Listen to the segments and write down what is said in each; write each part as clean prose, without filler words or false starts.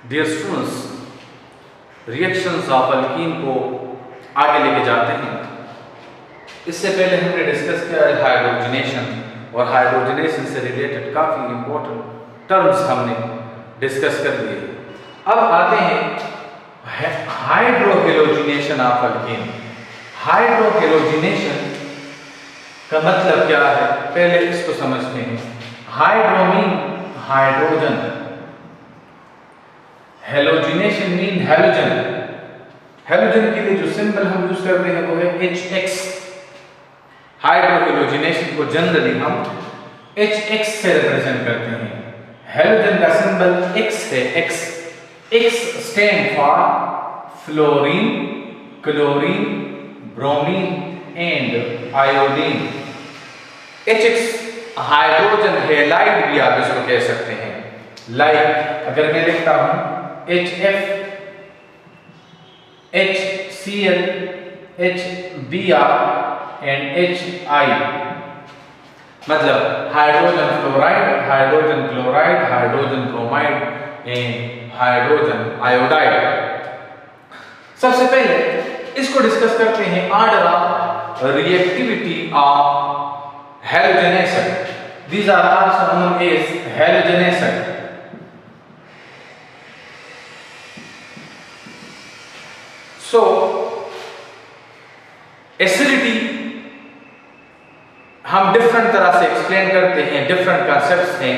Dear students, reactions of alkene को आगे लेके जाते हैं। इससे पहले हमने डिस्कस किया है हाइड्रोजनेशन, और हाइड्रोजनेशन से रिलेटेड काफ़ी इंपॉर्टेंट टर्म्स हमने डिस्कस कर लिए। अब आते हैं हाइड्रोहेलोजिनेशन ऑफ अल्कीन। हाइड्रोहेलोजिनेशन का मतलब क्या है, पहले इसको समझते हैं। Hydro mean hydrogen, halogenation mean halogen. Halogen के लिए जो सिंबल हम यूज करते हैं वो है HX। हाइड्रोहेलोजिनेशन को जनरली हम HX से रिप्रेजेंट करते हैं। हेलोजन का सिंबल X है, X stand for fluorine, chlorine, bromine and iodine. HX hydrogen halide भी आप इसको कह सकते हैं। लाइक अगर मैं लिखता हूं HF, HCl, HBr and HI, मतलब hydrogen fluoride, hydrogen chloride, hydrogen bromide and hydrogen iodide. सबसे पहले इसको डिस्कस करते हैं, order of reactivity of halogenation. These are also known as halogenation. So, acidity हम डिफरेंट तरह से एक्सप्लेन करते हैं, डिफरेंट कंसेप्ट्स हैं।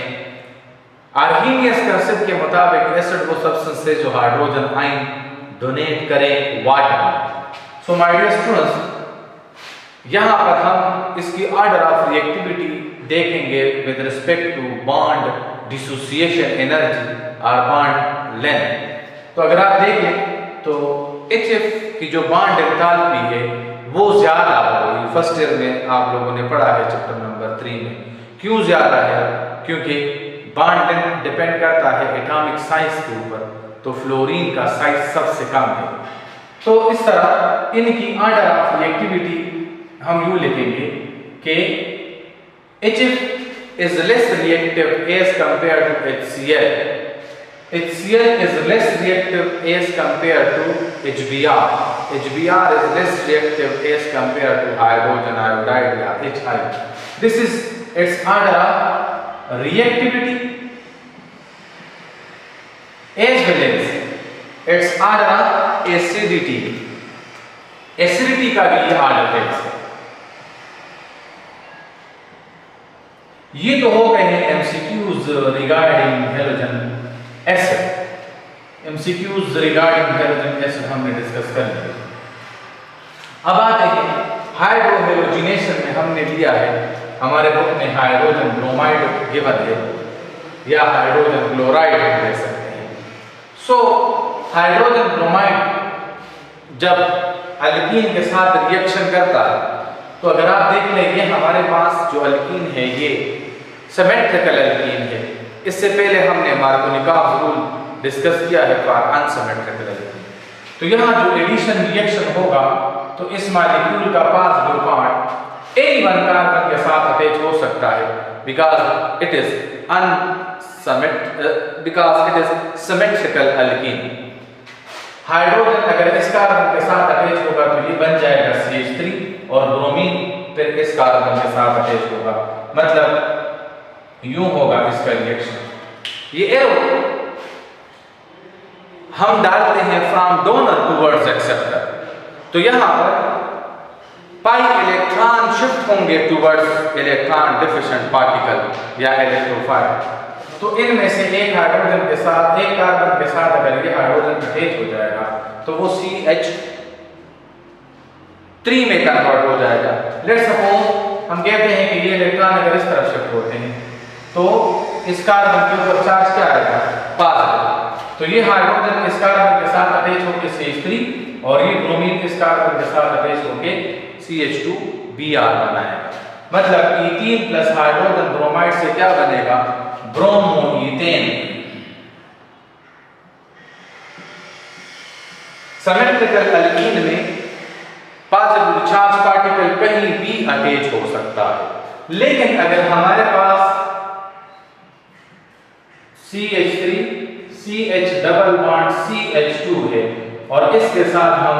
आर्हीनियस कंसेप्ट के मुताबिक एसिड वो सब्सटेंस है जो हाइड्रोजन आयन डोनेट करे वाटर में। सो माय डियर स्टूडेंट्स, यहां पर हम इसकी ऑर्डर ऑफ रिएक्टिविटी देखेंगे with respect to bond dissociation energy और बॉन्ड लेंथ। तो अगर आप देखें तो HF की जो बॉन्ड एंथैल्पी है वो ज्यादा होगी। फर्स्ट ईयर में आप लोगों ने पढ़ा है चैप्टर नंबर 3 में। क्यों ज्यादा है? क्योंकि बॉन्ड लेंथ डिपेंड करता है एटॉमिक साइज के ऊपर, तो फ्लोरीन का साइज सबसे कम है। तो इस तरह इनकी ऑर्डर ऑफ रिएक्टिविटी हम यूं लिखेंगे कि HF is less reactive as compared to HCl. HCl is less reactive as compared to HBr. HBr is less reactive as compared to hydrogen iodide or HI. This is its order of reactivity as well as its order of acidity. Acidity का भी ये order है। ये तो हो गए हैं MCQs regarding halogen acid. MCQs regarding halogen acid हमने डिस्कस कर लिया। अब आते हैं हाइड्रोहेलोजिनेशन में हमने लिया है, हमारे बुक में हाइड्रोजन ब्रोमाइड गिवन है या हाइड्रोजन क्लोराइड हम ले सकते हैं। सो हाइड्रोजन ब्रोमाइड जब अल्कीन के साथ रिएक्शन करता है, तो अगर आप देख लें ये हमारे पास जो अल्कीन है ये सिमेट्रिकल अल्कीन है। इससे पहले हमने मार्कोनिकॉफ रूल डिस्कस किया है फॉर अनसिमेट्रिकल अल्कीन। तो यहाँ जो एडिशन रिएक्शन होगा तो इस मॉलिक्यूल का पॉजिटिव पार्ट A1 कार्बन के साथ अटैच हो सकता है because it is symmetrical alkyne. Hydrogen अगर इस कार्बन के साथ अटैच होगा तो ये बन जाएगा CH3, और ब्रोमीन फिर इस कार्बन के साथ अटैच होगा, मतलब यूं होगा इसका रिएक्शन। ये एरो हम डालते हैं फ्रॉम डोनर टुवर्ड्स एक्सेप्टर, तो यहां पर पाई इलेक्ट्रॉन शिफ्ट होंगे टुवर्ड्स इलेक्ट्रॉन डिफिशिएंट पार्टिकल या इलेक्ट्रोफाइल। तो इनमें से एक हाइड्रोजन के साथ, एक कार्बन के साथ अगर ये हाइड्रोजन अटैच हो जाएगा तो वो CH3 में कन्वर्ट हो जाएगा। लेट्स सपोज हम कहते हैं कि ये इलेक्ट्रॉन अगर इस तरफ शिफ्ट होते हैं तो इस कार्बन के ऊपर चार्ज क्या आएगा? पॉजिटिव। तो ये हाइड्रोजन इस कार्बन के साथ अटैच होकर CH3 और ये ब्रोमीन इस कार्बन के साथ अटैच होकर CH2Br बनाएगा। मतलब ईथीन प्लस हाइड्रोजन ब्रोमाइड से क्या बनेगा? ब्रोमोईथेन। सिमेट्रिकल अल्कीन में पॉजिटिव चार्ज पार्टिकल कहीं भी अटैच हो सकता है, लेकिन अगर हमारे पास CH3 CH double bond CH2 है और इसके साथ हम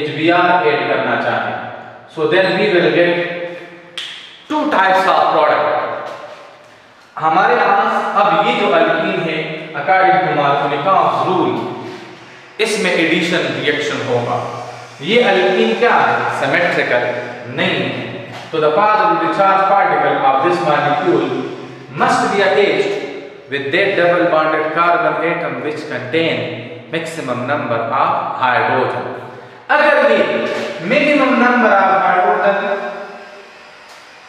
HBr ऐड करना चाहें, so then we will get two types of product. हमारे पास अब ये जो अल्कीन है अकॉर्डिंग टू मार्कोनिकॉव्स रूल, इसमें एडिशन रिएक्शन होगा। ये अल्कीन क्या है? सिमेट्रिकल नहीं है, तो the positively charged particle of this molecule must be attached with that double bonded carbon atom which contain maximum number of hydrogen. अगर ये minimum number of hydrogen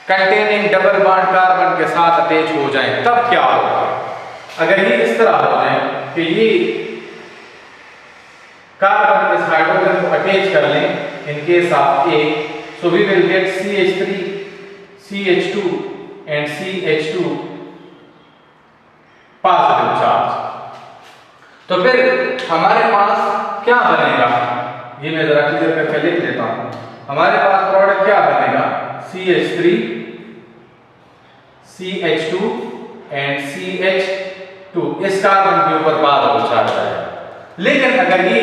containing double bond carbon के साथ attach हो जाए तब क्या होगा? अगर ये इस तरह हो जाए कि ये कार्बन इस हाइड्रोजन को अटैच कर लें in case of A, so we will get CH3, CH2 and CH2 positive charge. तो फिर हमारे पास क्या बनेगा? ये मैं जरा क्लियर करके लिख देता हूं। हमारे पास प्रोडक्ट क्या बनेगा? CH3, CH2 and CH2 इस कार्बन के ऊपर पॉजिटिव चार्ज आएगा। लेकिन अगर ये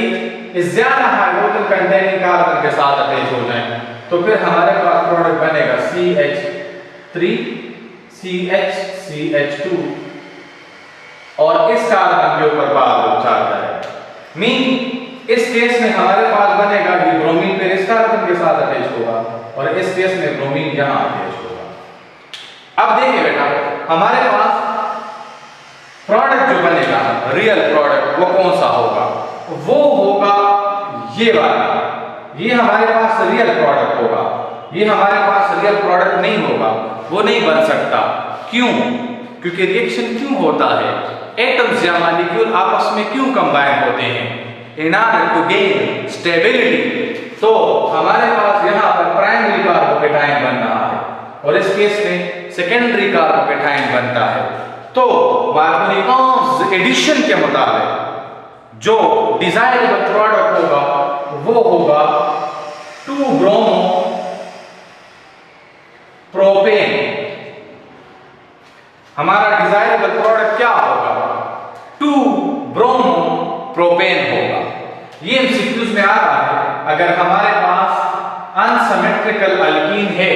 इस ज्यादा हाइड्रोजन कंटेनिंग कार्बन के साथ अटैच हो जाए तो फिर हमारे पास प्रोडक्ट बनेगा CH3, CH, CH2 और इस कार्बन के ऊपर पॉजिटिव चार्ज आएगा। मीन इस केस में हमारे पास बनेगा कि ब्रोमीन फिर इस कार्बन के साथ अटैच होगा और इस केस में ब्रोमीन यहां अटैच होगा। अब देखिए बेटा, हमारे पास प्रोडक्ट जो बनेगा रियल प्रोडक्ट वो कौन सा होगा? वो होगा ये वाला। ये हमारे पास रियल प्रोडक्ट होगा। ये हमारे पास रियल प्रोडक्ट नहीं होगा, वो नहीं बन सकता। क्यों? क्योंकि रिएक्शन क्यों होता है? एटम्स या मॉलिक्यूल आपस में क्यों कंबाइन होते हैं? In order to gain stability. तो हमारे पास यहाँ पर प्राइमरी कार्बोकेटाइन बन रहा है और इस केस में सेकेंडरी कार्बोकेटाइन बनता है। तो मार्कोनिकॉव्स एडिशन के मुताबिक जो डिजायरेबल प्रोडक्ट होगा वो होगा 2 ब्रोमो प्रोपेन। हमारा डिजायरेबल प्रोडक्ट क्या होगा? 2 ब्रोमो प्रोपेन होगा। ये एमसीक्यूज में आ रहा है। अगर हमारे पास अनसिमेट्रिकल अल्कीन है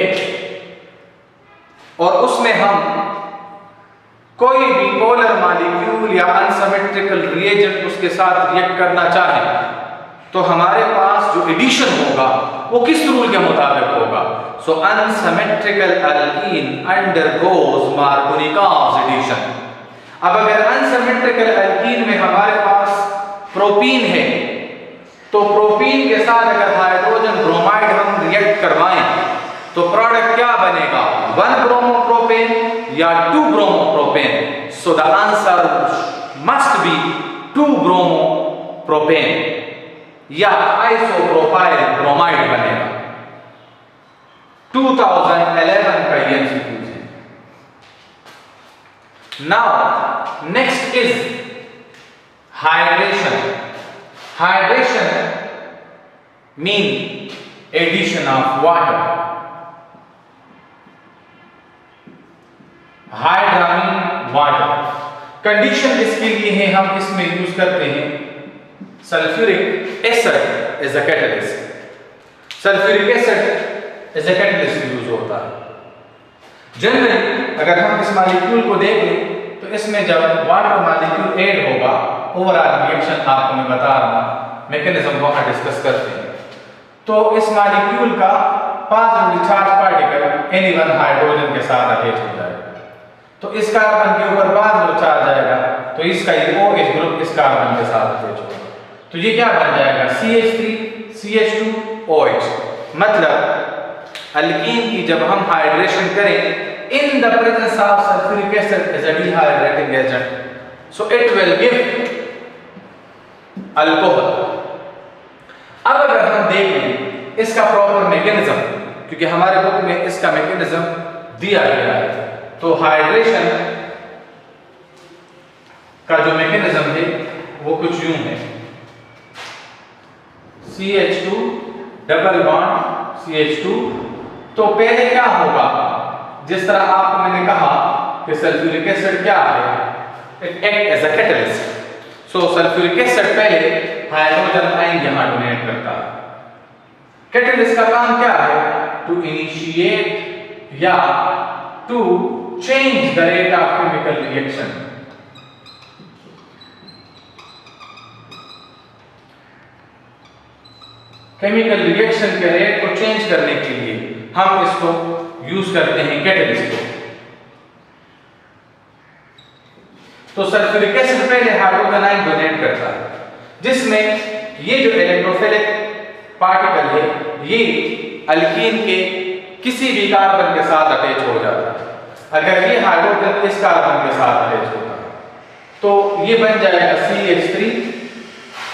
और उसमें हम कोई भी पोलर मॉलिक्यूल या अनसिमेट्रिकल रिएजेंट उसके साथ रिएक्ट करना चाहे तो हमारे पास जो एडिशन होगा वो किस रूल के मुताबिक होगा? So unsymmetrical alkene undergoes Markovnikov's addition. अब अगर अनसिमेट्रिकल अल्कीन में हमारे पास प्रोपीन है तो प्रोपीन के साथ अगर हाइड्रोजन ब्रोमाइड हम रिएक्ट करवाएं तो प्रोडक्ट क्या बनेगा? 1 ब्रोमो प्रोपेन या 2 bromo propane? So the answer must be 2 bromo propane या आइसोप्रोपाइल ब्रोमाइड बनेगा। 2011 का ये एमसीक्यू है। Now next is hydration. Hydration mean addition of water. हाइड्रामीन वाटर कंडीशन इसके लिए है, हम इसमें यूज करते हैं sulphuric acid as a catalyst. Sulphuric acid as a catalyst use होता है। जनरली अगर हम इस मॉलिक्यूल को देख लें तो इसमें जब वाटर मॉलिक्यूल ऐड होगा, ओवरऑल रिएक्शन आपको मैं बता रहा हूं, मैकेनिज्म वहां डिस्कस करते हैं। तो इस मॉलिक्यूल का positively charge particle N1 hydrogen के साथ अटैच हो जाएगा। तो इस कार्बन के ऊपर पॉजिटिव चार्ज आएगा तो इसका ये OH ग्रुप इस कार्बन के साथ अटैच होगा। तो ये क्या बन जाएगा? CH3 CH2 OH। मतलब अल्कीन की जब हम हाइड्रेशन करें in the presence of sulphuric acid as a dehydrating agent, so it will give alcohol. अब अगर हम देखें इसका प्रॉपर मैकेनिज्म, क्योंकि हमारे बुक में इसका मैकेनिज्म दिया गया है, तो हाइड्रेशन का जो मैकेनिज्म है वो कुछ यूं है। CH2 double bond CH2। तो पहले क्या होगा? जिस तरह आपको मैंने कहा कि सल्फ्यूरिक एसिड क्या है? It act as a catalyst. So sulphuric acid पहले हाइड्रोजन आयन यहां डोनेट करता है। कैटलिस्ट का काम क्या है? टू इनिशिएट या to change the rate of chemical reaction. Chemical reaction के रेट को चेंज करने के लिए हम इसको यूज करते हैं कैटलिस्ट को। तो सल्फ्यूरिक एसिड पहले हाइड्रोजन आयन डोनेट करता है, जिसमें ये जो इलेक्ट्रोफिलिक पार्टिकल है ये अल्कीन के किसी भी कार्बन के साथ अटैच हो जाता है। अगर ये हाइड्रोजन इस कार्बन के साथ अटैच होता है तो ये बन जाएगा CH3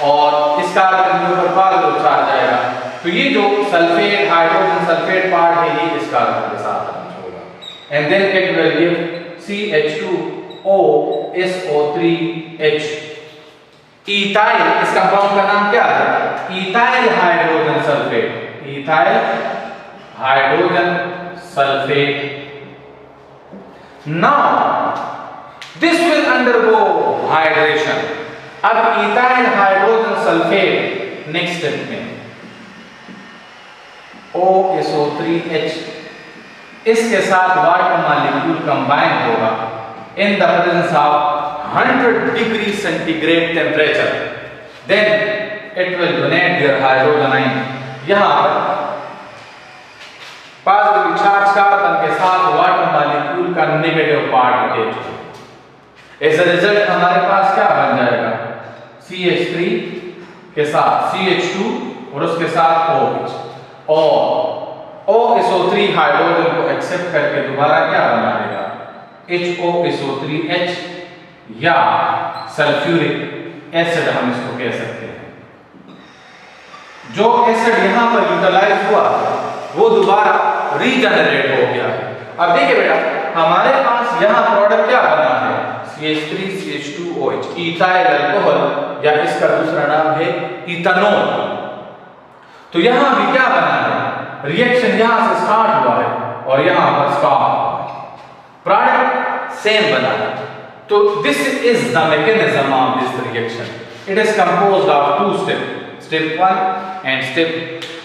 और इस कार्बन के ऊपर पॉजिटिव चार्ज आएगा, तो ये जो सल्फेट हाइड्रोजन सल्फेट पार्ट है ये इस कार्बन के साथ अटैच होगा and then it will give CH2OSO3H। Ethyl, इस कंपाउंड का नाम क्या है? Ethyl hydrogen sulphate. Ethyl hydrogen sulphate. Now this will undergo hydration। अब ethyl hydrogen sulphate next step में OSO3H इसके साथ वाटर मॉलिक्यूल कंबाइन होगा in the presence of 100 degree centigrade temperature, then it will donate their hydrogen ion. यहां पर positive charge carbon के साथ water molecule का नेगेटिव पार्ट अटैच होगा। एज अ रिजल्ट हमारे पास क्या बन जाएगा? CH3 के साथ CH2 और उसके साथ OH, और OSO3 हाइड्रोजन को एक्सेप्ट करके दोबारा क्या बना देगा? HOSO3H या सल्फ्यूरिक एसिड हम इसको कह सकते हैं। जो एसिड यहां पर यूटिलाइज हुआ वो दोबारा रीजनरेट हो गया। अब देखिए बेटा, हमारे पास यहां प्रोडक्ट क्या बना है? CH3 CH2OH, इथाइल अल्कोहल या इसका दूसरा नाम है इथेनॉल। तो यहां भी क्या बना है? रिएक्शन यहां से स्टार्ट हुआ है और यहां पर स्टॉप हुआ है, प्रोडक्ट सेम बना है। तो this is the mechanism of this reaction. It is composed of two step, step 1 and step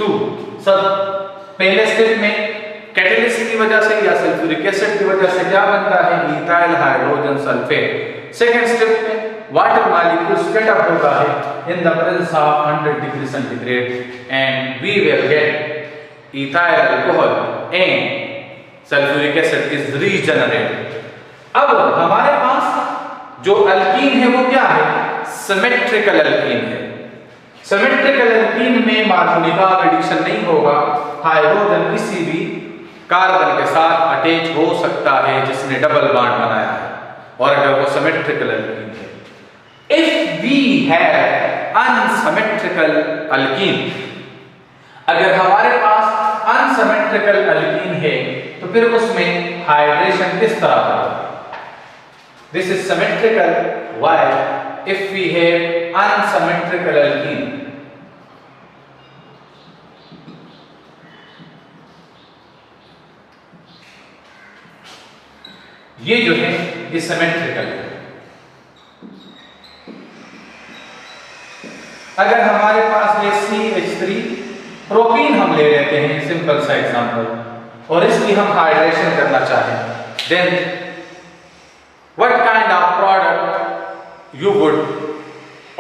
2। सब पहले स्टेप में कैटलिस्ट की वजह से या सल्फ्यूरिक एसिड की वजह से क्या बनता है? Ethyl hydrogen sulphate. Second step में वाटर मॉलिक्यूल स्प्लिट अप होता है in the presence of 100 degree centigrade and we will get ethyl alcohol and sulphuric acid is regenerated. अब हमारे पास जो अल्कीन है वो क्या है? सिमेट्रिकल अल्कीन है। सिमेट्रिकल अल्कीन में मार्कोनिका एडिशन नहीं होगा, हाइड्रोजन किसी भी कार्बन के साथ अटैच हो सकता है जिसने डबल बॉन्ड बनाया है, और अगर वो सिमेट्रिकल अल्कीन है। If we have unsymmetrical alkene, अगर हमारे पास अनसिमेट्रिकल अल्कीन है तो फिर उसमें हाइड्रेशन किस तरह होगा? This is symmetrical while if we have unsymmetrical alkene. ये जो है ये सिमेट्रिकल है। अगर हमारे पास ये CH3 प्रोपीन हम ले लेते हैं, सिंपल सा एग्जांपल, और इसकी हम हाइड्रेशन करना चाहें, then what kind of product you would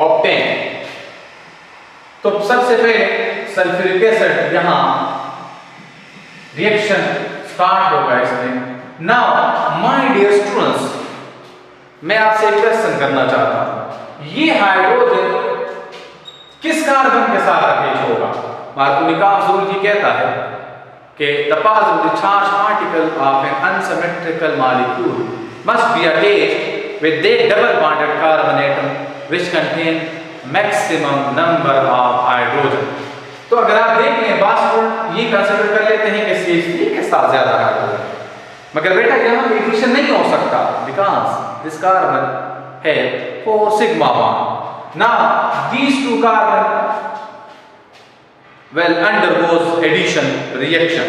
obtain? तो सबसे पहले सल्फ्यूरिक एसिड यहां रिएक्शन स्टार्ट होगा इसमें। नाउ माय डियर स्टूडेंट्स, मैं आपसे एक क्वेश्चन करना चाहता हूं, ये हाइड्रोजन किस कार्बन के साथ अटैच होगा? मार्कोनिकॉफ रूल ही कहता है कि the positive charge particle of an unsymmetrical molecule must be attached with that double bonded carbon atom which contain maximum number of hydrogen। तो अगर आप देख लें बास्टोन ये कंसीडर कर लेते हैं कि CH3 के साथ ज्यादा हाइड्रोजन, मगर बेटा यहाँ एडिशन नहीं हो सकता because this carbon has 4 sigma bond। Now these two carbon well undergoes addition reaction।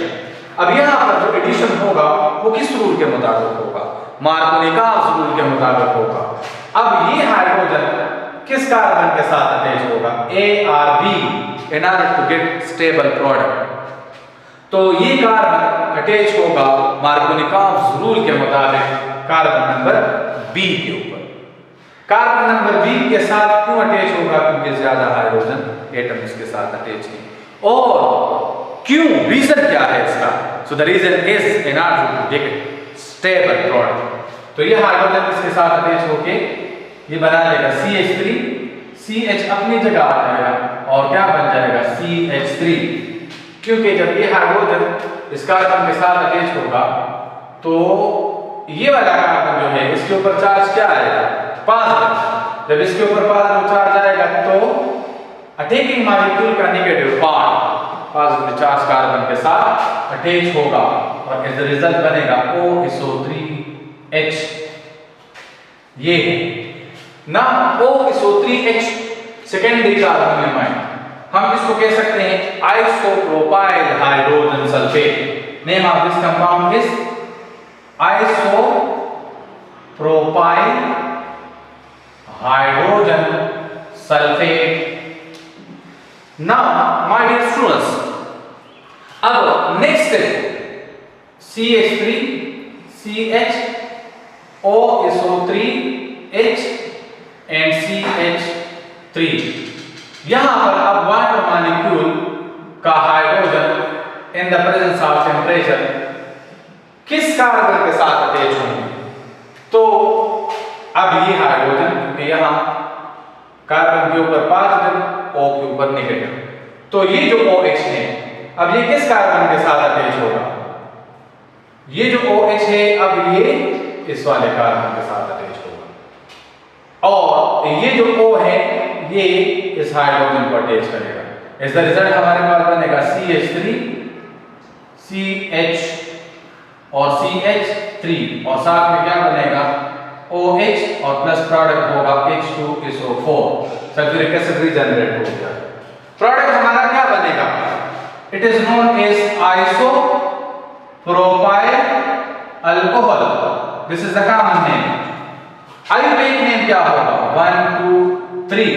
अब यहाँ पर जो एडिशन होगा वो किस रूल के मुताबिक होगा? मार्कोनिकॉफ रूल के मुताबिक होगा। अब ये हाइड्रोजन किस कार्बन के साथ अटैच होगा? A or B in order to get stable product. तो ये कार्बन अटैच होगा मार्कोनिकॉव्स रूल के मुताबिक कार्बन नंबर B के ऊपर। कार्बन नंबर B के साथ क्यों अटैच होगा? क्योंकि ज्यादा हाइड्रोजन एटम इसके साथ अटैच है। और क्यों, रीजन क्या है इसका? So the reason is in order to get stable product. तो ये हाइड्रोजन इसके साथ अटैच होके ये बना लेगा CH3, CH अपनी जगह आ जाएगा और क्या बन जाएगा? CH3। क्योंकि जब ये हाइड्रोजन इस कार्बन के साथ अटैच होगा तो ये वाला कार्बन जो है इसके ऊपर चार्ज क्या आएगा? पॉजिटिव। जब इसके ऊपर पॉजिटिव चार्ज आएगा तो अटैकिंग मॉलिक्यूल का negative part positive charge carbon के साथ अटैच होगा और एज अ रिजल्ट बनेगा OSO3H। ये है ना OSO3H सेकेंडरी कार्बोनिल। हम इसको कह सकते हैं isopropyl hydrogen sulphate. Name of this compound is isopropyl hydrogen sulphate. Now my dear students, अब next CH3 CH OSO3H and CH3। यहां पर अब वाटर मॉलिक्यूल का hydrogen in the presence of temperature किस कार्बन के साथ अटैच होंगे? तो अब ये हाइड्रोजन, क्योंकि यहां कार्बन के ऊपर पॉजिटिव, O के ऊपर नेगेटिव, तो ये जो OH है अब ये किस कार्बन के साथ अटैच होगा? ये जो OH है अब ये इस वाले कार्बन के साथ अटैच होगा और ये जो O है ये इस हाइड्रोजन को अटैच करेगा। इस द रिजल्ट हमारे पास बनेगा CH3 CH और CH3 और साथ में क्या बनेगा? OH और प्लस प्रोडक्ट होगा H2SO4। सल्फ्यूरिक एसिड रीजनरेट हो गया। प्रोडक्ट हमारा क्या बनेगा? It is known as isopropyl alcohol. This is the common name. आयुर्वेदिक नेम क्या होगा? 1 2 3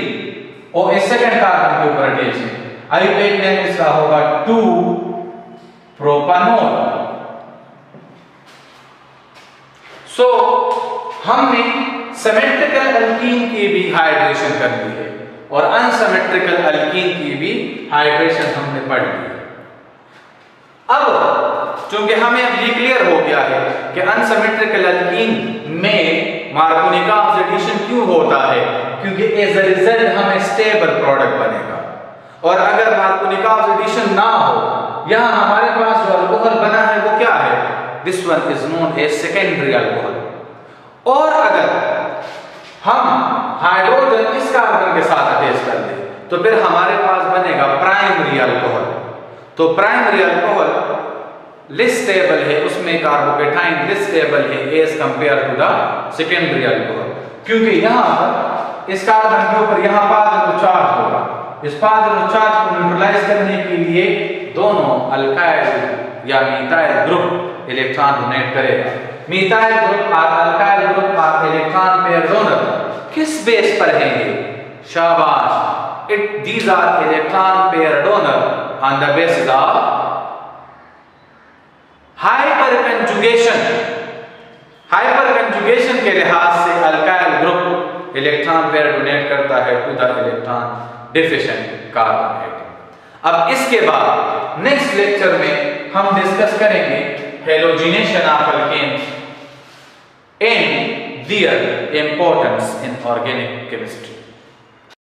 और इस सेकंड कार्बन के ऊपर अटैच है। आयुर्वेदिक नेम इसका होगा 2 प्रोपानोल। सो हमने सिमेट्रिकल अल्कीन की भी हाइड्रेशन कर ली है और अनसिमेट्रिकल अल्कीन की भी हाइड्रेशन हमने पढ़ ली है। अब चूंकि हमें अब ये क्लियर हो गया है कि अनसिमेट्रिकल अल्कीन में मार्कोनिकॉव्स एडिशन क्यों होता है, क्योंकि एज अ रिजल्ट हमें स्टेबल प्रोडक्ट बनेगा। और अगर मार्कोनिकॉव्स एडिशन ना हो, यहां हमारे पास जो अल्कोहल बना है वो क्या है? This one is known as secondary alcohol. और अगर हम हाइड्रोजन इस कार्बन के साथ अटैच कर दें तो फिर हमारे पास बनेगा प्राइमरी अल्कोहल। तो प्राइमरी अल्कोहल लेस स्टेबल है, उसमें कार्बोकेटाइन लेस स्टेबल है as compare to the secondary alcohol, क्योंकि यहां पर इस कार्बन के ऊपर यहां पॉजिटिव चार्ज होगा। इस पॉजिटिव चार्ज को न्यूट्रलाइज करने के लिए दोनों अल्काइल या मिथाइल ग्रुप इलेक्ट्रॉन डोनेट करेगा। मिथाइल ग्रुप और अल्काइल ग्रुप और इलेक्ट्रॉन पेयर डोनर किस बेस पर है ये? शाबाश, these are electron pair donor on the basis of hyperconjugation। हाइपरकंजुगेशन के लिहाज से alkyl group electron pair donate करता है to the electron deficient carbon atom. अब इसके बाद नेक्स्ट लेक्चर में हम डिस्कस करेंगे halogenation of alkanes and their importance in organic chemistry।